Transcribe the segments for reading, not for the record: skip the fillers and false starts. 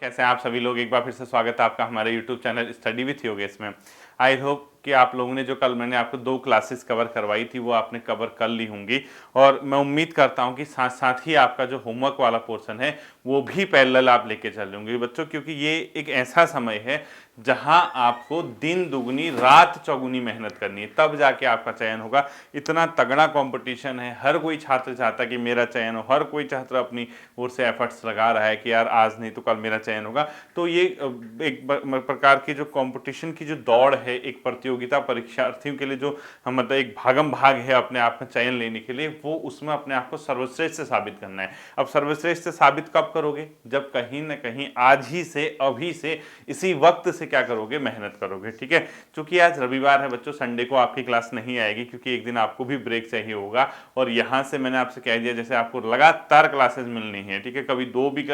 कैसे हैं आप सभी लोग। एक बार फिर से स्वागत है आपका हमारे YouTube channel study with Yogesh में। आई होप कि आप लोगों ने जो कल मैंने आपको 2 क्लासेस कवर करवाई थी वो आपने कवर कर ली होंगी, और मैं उम्मीद करता हूं कि साथ साथ ही आपका जो होमवर्क वाला पोर्शन है वो भी पैरेलल आप लेके चल रहे होंगे बच्चों, क्योंकि ये एक ऐसा समय है जहां आपको दिन दुगनी रात चौगुनी मेहनत करनी है, तब जाके आपका चयन होगा। इतना तगड़ा कंपटीशन है, हर कोई छात्र चाहता है कि मेरा चयन हो, हर कोई छात्र अपनी ओर से एफर्ट्स लगा रहा है कि यार आज नहीं तो कल मेरा चयन होगा। तो ये एक प्रकार की जो कंपटीशन की जो दौड़ है, एक प्रतियोगिता परीक्षार्थियों के लिए जो हम मतलब एक भागम भाग है अपने आप में चयन लेने के लिए, वो उसमें अपने आप को सर्वश्रेष्ठ साबित करना है। अब सर्वश्रेष्ठ साबित कब करोगे? जब कहीं ना कहीं आज ही से, अभी से, इसी वक्त से क्या करोगे? मेहनत करोगे। ठीक है, क्योंकि आज रविवार है बच्चों, संडे को आपकी क्लास नहीं आएगी क्योंकि एक दिन आपको भी ब्रेक चाहिए होगा। और यहाँ से मैंने आपसे कह दिया जैसे आपको लगातार क्लासेस मिलनी है, ठीक है, कभी 2 भी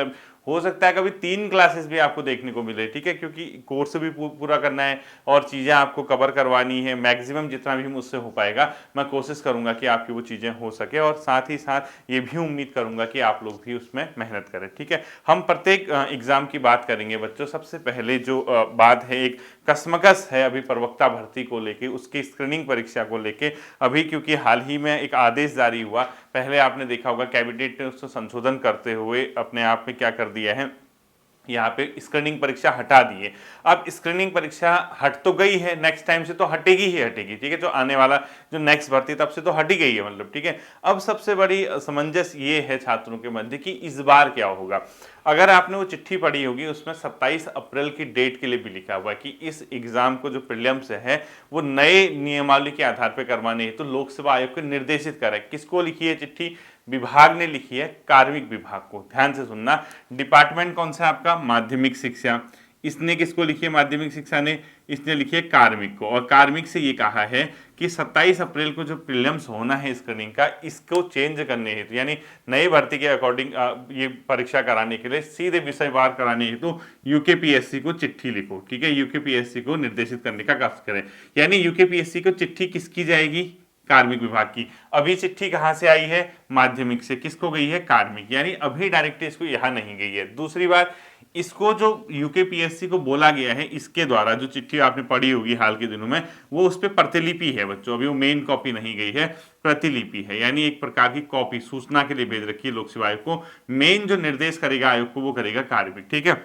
हो सकता है कभी 3 क्लासेस भी आपको देखने को मिले, ठीक है, क्योंकि कोर्स भी पूरा करना है और चीज़ें आपको कवर करवानी है। मैक्सिमम जितना भी मुझसे हो पाएगा मैं कोशिश करूंगा कि आपकी वो चीज़ें हो सके, और साथ ही साथ ये भी उम्मीद करूंगा कि आप लोग भी उसमें मेहनत करें। ठीक है, हम प्रत्येक एग्जाम की बात करेंगे बच्चों। सबसे पहले जो बात है, एक कसमकस है अभी प्रवक्ता भर्ती को लेके, उसकी स्क्रीनिंग परीक्षा को लेके अभी, क्योंकि हाल ही में एक आदेश जारी हुआ। पहले आपने देखा होगा कैबिनेट ने उसको संशोधन करते हुए अपने आप में क्या कर दिया है, यहाँ पे स्क्रीनिंग परीक्षा हटा दी है। अब स्क्रीनिंग परीक्षा हट तो गई है, नेक्स्ट टाइम से तो हटेगी ही हटेगी, ठीक है, जो आने वाला जो नेक्स्ट भर्ती तब से तो हट ही गई है मतलब, ठीक है। अब सबसे बड़ी असमंजस ये है छात्रों के मध्य कि इस बार क्या होगा। अगर आपने वो चिट्ठी पढ़ी होगी उसमें 27 अप्रैल की डेट के लिए भी लिखा हुआ है कि इस एग्जाम को जो प्रीलिम्स है वो नए नियमावली के आधार पर करवाने हेतु तो लोक सेवा आयोग को निर्देशित करे। किसको लिखी है चिट्ठी? विभाग ने लिखी है, कार्मिक विभाग को। ध्यान से सुनना, डिपार्टमेंट कौन सा आपका? माध्यमिक शिक्षा। इसने किसको लिखी है? माध्यमिक शिक्षा ने, इसने लिखी है कार्मिक को। और कार्मिक से ये कहा है कि 27 अप्रैल को जो प्रीलिम्स होना है स्क्रीनिंग का, इसको चेंज करने हेतु, यानी नई भर्ती के अकॉर्डिंग ये परीक्षा कराने के लिए सीधे विषयवार कराने हेतु तो यूकेपीएससी को चिट्ठी लिखो। ठीक है, यूकेपीएससी को निर्देशित करने का कार्य करें। यानी यूकेपीएससी को चिट्ठी किसकी जाएगी? कार्मिक विभाग की। अभी चिट्ठी कहां से आई है? माध्यमिक से। किसको गई है? कार्मिक। यानी अभी डायरेक्टली इसको यहां नहीं गई है। दूसरी बात, इसको जो यूकेपीएससी को बोला गया है, इसके द्वारा जो चिट्ठी आपने पढ़ी होगी हाल के दिनों में, वो उस पर प्रतिलिपि है बच्चों, अभी वो मेन कॉपी नहीं गई है, प्रतिलिपि है। यानी एक प्रकार की कॉपी सूचना के लिए भेज रखी है लोक सेवा आयोग को। मेन जो निर्देश करेगा आयोग को वो करेगा कार्मिक। ठीक है,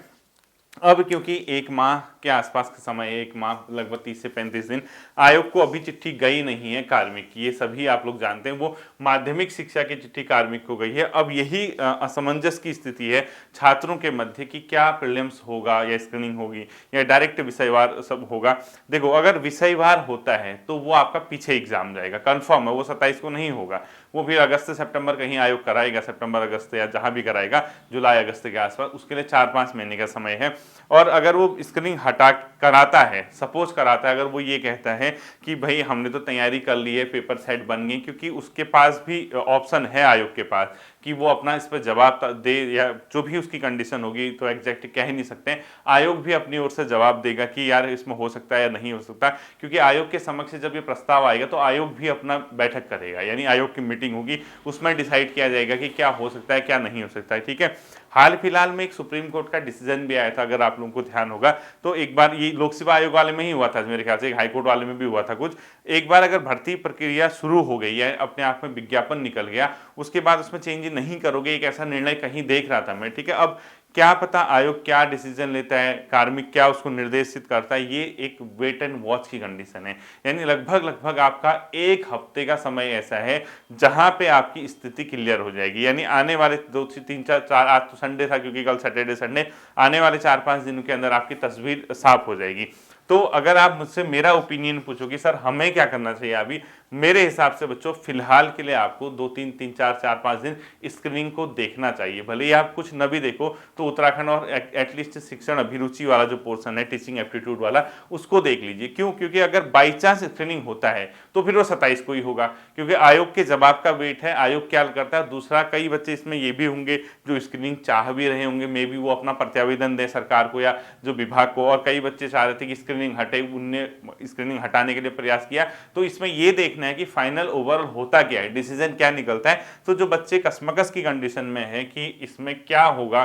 अब क्योंकि 1 माह के आसपास का समय है, 1 माह लगभग 30 से 35 दिन, आयोग को अभी चिट्ठी गई नहीं है कार्मिक की, ये सभी आप लोग जानते हैं। वो माध्यमिक शिक्षा की चिट्ठी कार्मिक को गई है। अब यही असमंजस की स्थिति है छात्रों के मध्य कि क्या प्रीलिम्स होगा या स्क्रीनिंग होगी या डायरेक्ट विषयवार सब होगा। देखो, अगर विषयवार होता है तो वो आपका पीछे एग्जाम जाएगा, कंफर्म है, वो 27 को नहीं होगा, वो फिर अगस्त सितंबर कहीं आयोग कराएगा, सितंबर अगस्त या जहां भी कराएगा, जुलाई अगस्त के आसपास, उसके लिए 4-5 महीने का समय है। और अगर वो स्क्रीनिंग हटा कराता है, सपोज कराता है, अगर वो ये कहता है कि भाई हमने तो तैयारी कर ली है, पेपर सेट बन गई, क्योंकि उसके पास भी ऑप्शन है आयोग के पास कि वो अपना इस पर जवाब दे, या जो भी उसकी कंडीशन होगी तो एग्जैक्ट कह ही नहीं सकते। आयोग भी अपनी ओर से जवाब देगा कि यार इसमें हो सकता है या नहीं हो सकता, क्योंकि आयोग के समक्ष जब ये प्रस्ताव आएगा तो आयोग भी अपना बैठक करेगा, यानी आयोग की मीटिंग होगी, उसमें डिसाइड किया जाएगा कि क्या हो सकता है क्या नहीं हो सकता है। ठीक है, हाल फिलहाल में एक सुप्रीम कोर्ट का डिसीजन भी आया था, अगर आप लोगों को ध्यान होगा तो, एक बार ये लोक सेवा आयोग वाले में ही हुआ था मेरे ख्याल से, एक हाईकोर्ट वाले में भी हुआ था कुछ। एक बार अगर भर्ती प्रक्रिया शुरू हो गई है, अपने आप में विज्ञापन निकल गया, उसके बाद उसमें चेंज नहीं करोगे, एक ऐसा निर्णय कहीं देख रहा था मैं। ठीक है, अब क्या पता आयोग क्या डिसीजन लेता है, कार्मिक क्या उसको निर्देशित करता है, ये एक वेट एंड वॉच की कंडीशन है। यानी लगभग लगभग आपका 1 हफ्ते का समय ऐसा है जहां पे आपकी स्थिति क्लियर हो जाएगी। यानी आने वाले 2-3-4, आज तो संडे था क्योंकि कल सैटरडे संडे, आने वाले 4-5 दिनों के अंदर आपकी तस्वीर साफ हो जाएगी। तो अगर आप मुझसे मेरा ओपिनियन पूछोगे सर हमें क्या करना चाहिए, अभी मेरे हिसाब से बच्चों फिलहाल के लिए आपको 2-3, 3-4, 4-5 दिन स्क्रीनिंग को देखना चाहिए। भले ही आप कुछ न भी देखो तो उत्तराखंड और एटलीस्ट शिक्षण अभिरुचि वाला जो पोर्शन है, टीचिंग एप्टीट्यूड वाला, उसको देख लीजिए। क्यों? क्योंकि अगर बाई चांस स्क्रीनिंग होता है तो फिर वो 27 को ही होगा, क्योंकि आयोग के जवाब का वेट है, आयोग क्या करता है। दूसरा, कई बच्चे इसमें ये भी होंगे जो स्क्रीनिंग चाह भी रहे होंगे, मे बी वो अपना प्रत्यावेदन दें सरकार को या जो विभाग को, और कई बच्चे चाह रहे थे कि स्क्रीनिंग स्क्रीनिंग हटे, उनने स्क्रीनिंग हटाने के लिए प्रयास किया। तो इसमें ये देखना है कि फाइनल ओवरऑल होता क्या है, डिसीजन क्या निकलता है। तो जो बच्चे कसमकस की कंडीशन में है कि इसमें क्या होगा,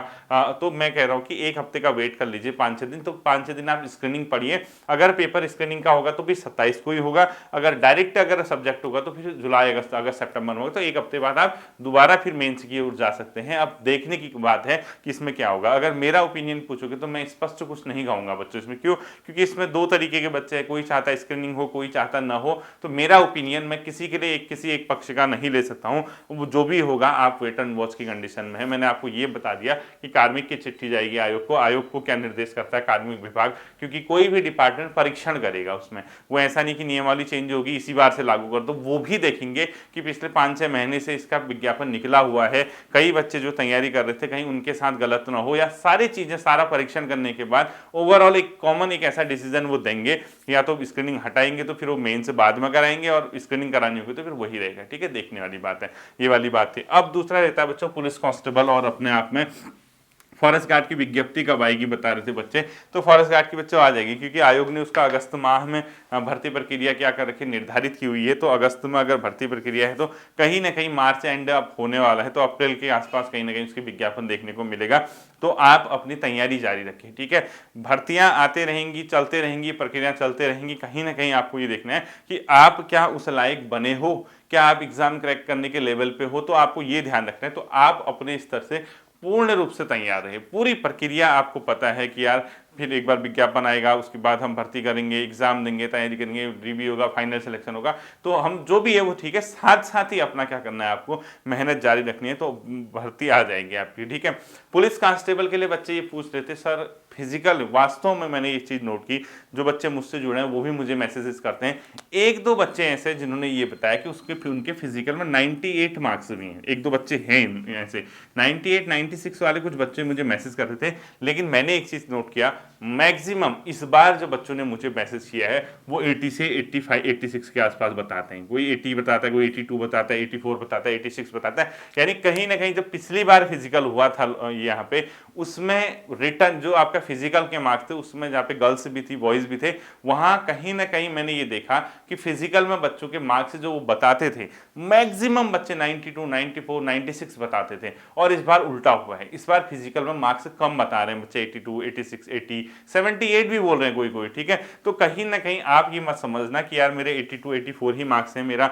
तो मैं कह रहा हूँ कि एक हफ्ते का वेट कर लीजिए, 5-6 दिन। तो 5-6 दिन आप स्क्रीनिंग पढ़िए। अगर पेपर स्क्रीनिंग का होगा तो भी 27 को ही होगा, अगर डायरेक्ट अगर सब्जेक्ट होगा तो फिर जुलाई अगस्त अगस्त सितंबर में होगा। तो एक हफ्ते बाद आप दोबारा फिर मेंस की ओर जा सकते हैं। अब देखने की बात है कि इसमें क्या होगा। अगर मेरा ओपिनियन पूछोगे तो मैं स्पष्ट कुछ नहीं कहूंगा बच्चों इसमें। क्यों? क्योंकि इसमें दो तरीके के बच्चे हैं, कोई चाहता है स्क्रीनिंग हो, कोई चाहता ना हो। तो मेरा ओपिनियन मैं किसी के लिए किसी एक पक्ष का नहीं ले सकता हूं। वो जो भी होगा आप वेट एंड वॉच की कंडीशन में है। मैंने आपको ये बता दिया कि कार्मिक की चिट्ठी जाएगी आयोग को क्या निर्देश करता है कार्मिक विभाग, क्योंकि कोई भी डिपार्टमेंट परीक्षण करेगा उसमें। वो ऐसा नहीं कि नियमावली चेंज होगी इसी बार से लागू कर दो, वो भी देखेंगे कि पिछले 5-6 महीने से इसका विज्ञापन निकला हुआ है, कई बच्चे जो तैयारी कर रहे थे कहीं उनके साथ गलत ना हो, या सारी चीजें सारा परीक्षण करने के बाद ओवरऑल एक कॉमन एक ऐसा डिसीजन वो देंगे। या तो स्क्रीनिंग हटाएंगे तो फिर वो मेन से बाद में कराएंगे, और स्क्रीनिंग करानी होगी तो फिर वही रहेगा। ठीक है, देखने वाली बात है, ये वाली बात थी। अब दूसरा रहता है बच्चों पुलिस कांस्टेबल, और अपने आप में फॉरेस्ट गार्ड की विज्ञप्ति कब आएगी बता रहे थे बच्चे। तो फॉरेस्ट गार्ड की बच्चों आ जाएगी, क्योंकि आयोग ने उसका अगस्त माह में भर्ती प्रक्रिया क्या कर रखी निर्धारित की हुई है। तो अगस्त में अगर भर्ती प्रक्रिया है तो कहीं ना कहीं मार्च एंड अब होने वाला है, तो अप्रैल के आसपास कहीं ना कहीं उसकी विज्ञापन देखने को मिलेगा। तो आप अपनी तैयारी जारी रखें। ठीक है, भर्तियां आते रहेंगी, चलते रहेंगी, प्रक्रिया चलते रहेंगी। कहीं ना कहीं आपको ये देखना है कि आप क्या उस लायक बने हो, क्या आप एग्जाम क्रैक करने के लेवल पे हो। तो आपको ये ध्यान रखना है। तो आप अपने स्तर से पूर्ण रूप से तैयार रहे। पूरी प्रक्रिया आपको पता है कि यार फिर एक बार विज्ञापन आएगा, उसके बाद हम भर्ती करेंगे, एग्जाम देंगे, तैयारी करेंगे, रिव्यू होगा, फाइनल सिलेक्शन होगा। तो हम जो भी है वो ठीक है, साथ साथ ही अपना क्या करना है, आपको मेहनत जारी रखनी है, तो भर्ती आ जाएगी आपकी। ठीक है, पुलिस कांस्टेबल के लिए बच्चे ये पूछ रहे थे सर फिजिकल, वास्तव में मैंने ये चीज नोट की, जो बच्चे मुझसे जुड़े हैं वो भी मुझे मैसेजेस करते हैं। एक दो बच्चे ऐसे जिन्होंने ये बताया कि उनके फिजिकल में 98 मार्क्स भी हैं। एक दो बच्चे हैं ऐसे 98 96 वाले कुछ बच्चे मुझे मैसेज कर रहे थे। लेकिन मैंने एक चीज नोट किया, मैक्सिमम इस बार जो बच्चों ने मुझे मैसेज किया है वो 80 से 85 86 के आसपास बताते हैं। कोई 80 बताता है, कोई 82 बताता है, 84 बताता है, 86 बताता है। यानी कहीं ना कहीं जब पिछली बार फिजिकल हुआ था यहाँ पे, उसमें रिटर्न जो आपका फिजिकल के मार्क्स थे उसमें जहाँ पे गर्ल्स भी थी बॉयज भी थे, वहां कहीं ना कहीं मैंने ये देखा कि फिजिकल में बच्चों के मार्क्स जो वो बताते थे मैक्सिमम बच्चे 92 94 96 बताते थे। और इस बार उल्टा हुआ है, इस बार फिजिकल में मार्क्स कम बता रहे हैं बच्चे, 82 86 80 78 भी बोल रहे हैं कोई। ठीक है, तो कहीं ना कहीं आप ये मत समझना कि यार मेरे 82 84 ही मार्क्स है, मेरा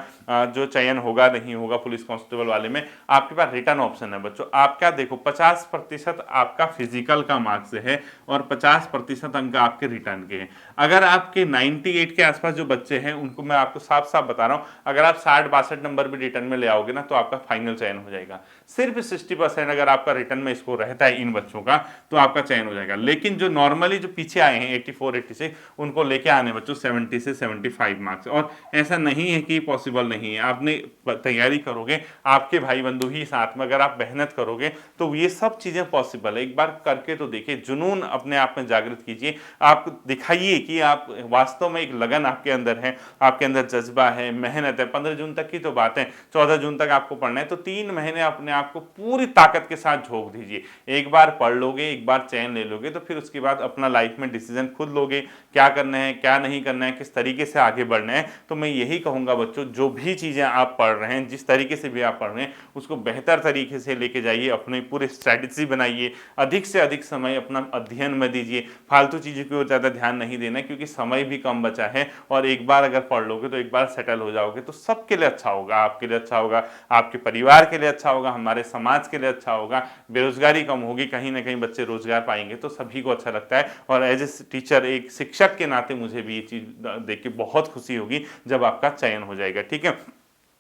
जो चयन होगा नहीं होगा पुलिस कांस्टेबल वाले में। आपके पास रिटर्न ऑप्शन है बच्चों। आप क्या देखो, 50% आपका फिजिकल का मार्क्स है और 50% अंक आपके रिटर्न के हैं। अगर आपके 98 के आसपास जो बच्चे हैं उनको मैं आपको साफ साफ बता रहा हूं, अगर आप 60-62 नंबर भी रिटर्न में ले आओगे ना तो आपका फाइनल चयन हो जाएगा। सिर्फ 60% अगर आपका रिटर्न में इसको रहता है इन बच्चों का तो आपका चयन हो जाएगा। लेकिन जो नॉर्मली जो पीछे आए हैं 84 86 उनको लेके आने बच्चों 70 से 75 मार्क्स। और ऐसा नहीं है कि पॉसिबल नहीं है, आपने तैयारी करोगे, आपके भाई बंधु ही साथ में, अगर आप मेहनत करोगे तो ये सब चीजें पॉसिबल है। एक बार करके तो देखिए, जुनून अपने आप में जागृत कीजिए, आप दिखाइए कि आप वास्तव में एक लगन आपके अंदर है, आपके अंदर जज्बा है, मेहनत है। 15 जून तक की तो बात है, 14 जून तक आपको पढ़ना है, तो 3 महीने अपने आप को पूरी ताकत के साथ झोंक दीजिए। एक बार पढ़ लोगे, एक बार चयन ले लोगे, तो फिर उसके बाद अपना लाइफ में डिसीजन खुद लोगे, क्या करना है क्या नहीं करना है, किस तरीके से आगे बढ़ना है। तो मैं यही कहूंगा बच्चों, जो भी चीजें आप पढ़ रहे हैं, जिस तरीके से भी आप पढ़ रहे हैं, उसको बेहतर तरीके से लेके जाइए, अपनी पूरी स्ट्रैटेजी बनाइए, अधिक से अधिक समय अपना अध्ययन में दीजिए। फालतू चीजों की ओर ज्यादा ध्यान नहीं देना, क्योंकि समय भी कम बचा है। और एक बार अगर पढ़ लोगे तो एक बार सेटल हो जाओगे तो सबके लिए अच्छा होगा, आपके लिए अच्छा होगा, आपके परिवार के लिए अच्छा होगा, हमारे समाज के लिए अच्छा होगा। बेरोजगारी कम होगी, कहीं ना कहीं बच्चे रोजगार पाएंगे तो सभी को अच्छा लगता है। और एज ए टीचर, एक शिक्षक के नाते मुझे भी ये चीज देख के बहुत खुशी होगी जब आपका चयन हो जाएगा। ठीक है,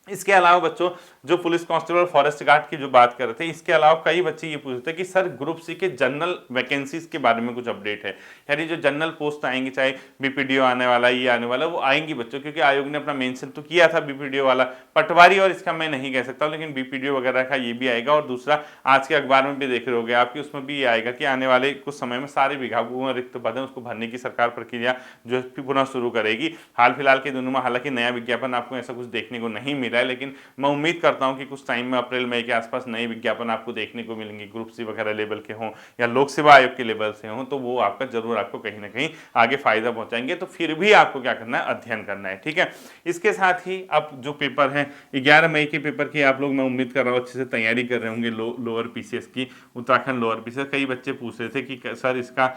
इसके अलावा बच्चों जो पुलिस कांस्टेबल फॉरेस्ट गार्ड की जो बात कर रहे थे, इसके अलावा कई बच्चे ये पूछ रहे थे कि सर ग्रुप सी के जनरल वैकेंसीज के बारे में कुछ अपडेट है। यानी जो जनरल पोस्ट आएंगी, चाहे बीपीडीओ आने वाला, ये आने वाला, वो आएंगी बच्चों, क्योंकि आयोग ने अपना मेंशन तो किया था बीपीडीओ वाला, पटवारी और इसका मैं नहीं कह सकता, लेकिन बीपीडीओ वगैरह का ये भी आएगा। और दूसरा आज के अखबार में भी देख रहे होगे आपकी, उसमें भी ये आएगा कि आने वाले कुछ समय में सारे विभागों में रिक्त पद है उसको भरने की सरकार प्रक्रिया जो पुनः शुरू करेगी। हाल फिलहाल के दिनों में हालांकि नया विज्ञापन आपको ऐसा कुछ देखने को नहीं मिला है, लेकिन मैं उम्मीद करता हूँ कि कुछ टाइम में अप्रैल मई के आसपास नए विज्ञापन आपको देखने को मिलेंगे, ग्रुप सी वगैरह लेवल के हों या लोक सेवा आयोग के लेवल से हों, तो वो आपका जरूर आपको कहीं ना कहीं आगे फायदा पहुंचाएंगे। तो फिर भी आपको क्या करना है, अध्ययन करना है, ठीक है। इसके साथ ही अब जो पेपर है 11 मई के पेपर की आप लोग, मैं उम्मीद कर रहा हूँ अच्छे से तैयारी कर रहे होंगे। लोअर पीसीएस की, उत्तराखंड लोअर पीसीएस, कई बच्चे पूछ रहे थे कि सर इसका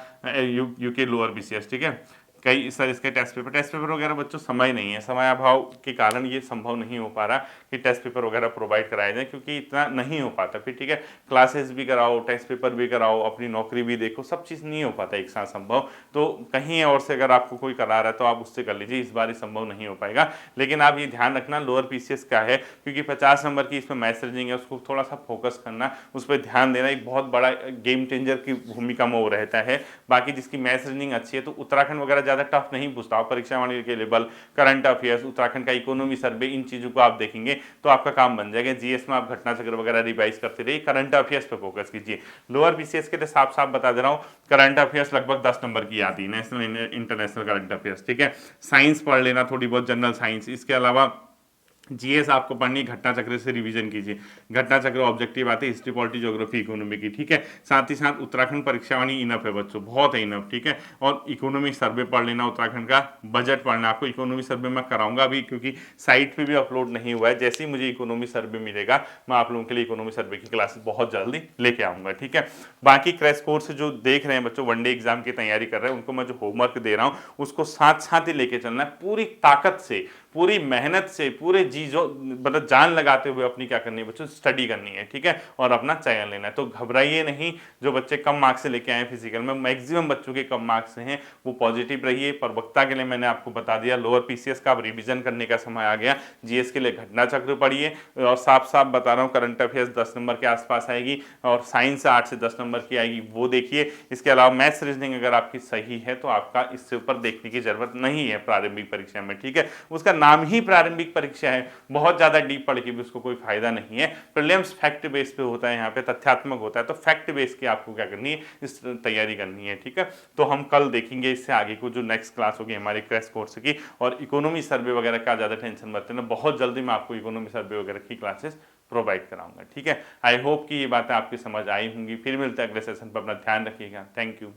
यूके लोअर पीसीएस, ठीक है, कई सर इसके टेस्ट पेपर वगैरह बच्चों समय नहीं है, समय अभाव के कारण ये संभव नहीं हो पा रहा कि टेस्ट पेपर वगैरह प्रोवाइड कराए जाए, क्योंकि इतना नहीं हो पाता फिर, ठीक है। क्लासेस भी कराओ, टेस्ट पेपर भी कराओ, अपनी नौकरी भी देखो, सब चीज़ नहीं हो पाता एक साथ संभव। तो कहीं और से अगर आपको कोई करा रहा है तो आप उससे कर लीजिए, इस बार संभव नहीं हो पाएगा। लेकिन आप ये ध्यान रखना लोअर पीसीएस का है, क्योंकि 50 नंबर की इसमें मैथ्स रीजनिंग है, उसको थोड़ा सा फोकस करना, उस पर ध्यान देना, एक बहुत बड़ा गेम चेंजर की भूमिका में वो रहता है। बाकी जिसकी मैथ्स रीजनिंग अच्छी है, तो उत्तराखंड वगैरह ज़्यादा टफ नहीं पूछता, परीक्षा वाणी के लेवल, करंट अफेयर्स, उत्तराखंड का इकोनॉमी सर्वे, इन चीज़ों को आप देखेंगे तो आपका काम बन जाएगा। जीएस में आप घटना चक्र वगैरह रिवाइज करते रहिए, करंट अफेयर्स पे फोकस कीजिए। लोअर पीसीएस के लिए साफ साफ बता दे रहा हूँ, करंट अफेयर्स लगभग 10 नंबर की आती है, नेशनल इंटरनेशनल करंट अफेयर्स, ठीक है। साइंस पढ़ लेना थोड़ी बहुत, जनरल साइंस। इसके अलावा जीएस आपको पढ़नी, घटना चक्र से रिवीजन कीजिए, घटना चक्र ऑब्जेक्टिव आती है, हिस्ट्री पॉलिटी ज्योग्राफी इकोनॉमी की, ठीक है। साथ ही साथ उत्तराखंड परीक्षावाणी इनफ है बच्चों, बहुत है इनफ, ठीक है। और इकोनॉमिक सर्वे पढ़ लेना, उत्तराखंड का बजट पढ़ना। आपको इकोनॉमी सर्वे मैं कराऊंगा अभी, क्योंकि साइट पे भी अपलोड नहीं हुआ है। जैसे ही मुझे इकोनॉमी सर्वे मिलेगा, मैं आप लोगों के लिए इकोनॉमी सर्वे की क्लासेस बहुत जल्दी लेके आऊंगा, ठीक है। बाकी क्रैश कोर्स जो देख रहे हैं बच्चों, वनडे एग्जाम की तैयारी कर रहे हैं, उनको मैं जो होमवर्क दे रहा हूँ उसको साथ साथ ही लेके चलना है, पूरी ताकत से, पूरी मेहनत से, पूरे जी जो मतलब जान लगाते हुए अपनी क्या करनी है बच्चों, स्टडी करनी है, ठीक है, और अपना चयन लेना है। तो घबराइए नहीं, जो बच्चे कम मार्क्स से लेके आए फिजिकल में, मैक्सिमम बच्चों के कम मार्क्स हैं, वो पॉजिटिव रहिए। पर वक्ता के लिए मैंने आपको बता दिया, लोअर पीसीएस का अब रिवीजन करने का समय आ गया। जीएस के लिए घटना चक्र पढ़िए, और साफ साफ बता रहा हूँ करंट अफेयर्स 10 नंबर के आसपास आएगी, और साइंस 8 से 10 नंबर की आएगी, वो देखिए। इसके अलावा मैथ्स रीजनिंग अगर आपकी सही है तो आपका इससे ऊपर देखने की जरूरत नहीं है प्रारंभिक परीक्षा में, ठीक है। उसका नाम ही प्रारंभिक परीक्षा है, बहुत ज्यादा डीप पढ़ के भी उसको कोई फायदा नहीं है। प्रीलिम्स फैक्ट बेस पे होता है, यहाँ पे तथ्यात्मक होता है, तो फैक्ट बेस की आपको क्या करनी है, इस तैयारी करनी है, ठीक है। तो हम कल देखेंगे इससे आगे को जो नेक्स्ट क्लास होगी हमारे क्रैश कोर्स की। और इकोनॉमी सर्वे वगैरह का ज्यादा टेंशन मत लेना, बहुत जल्दी मैं आपको इकोनॉमी सर्वे वगैरह की क्लासेस प्रोवाइड कराऊंगा, ठीक है। आई होप कि ये बातें आपकी समझ आई होंगी। फिर मिलते हैं अगले सेशन पर, अपना ध्यान रखिएगा। Thank you.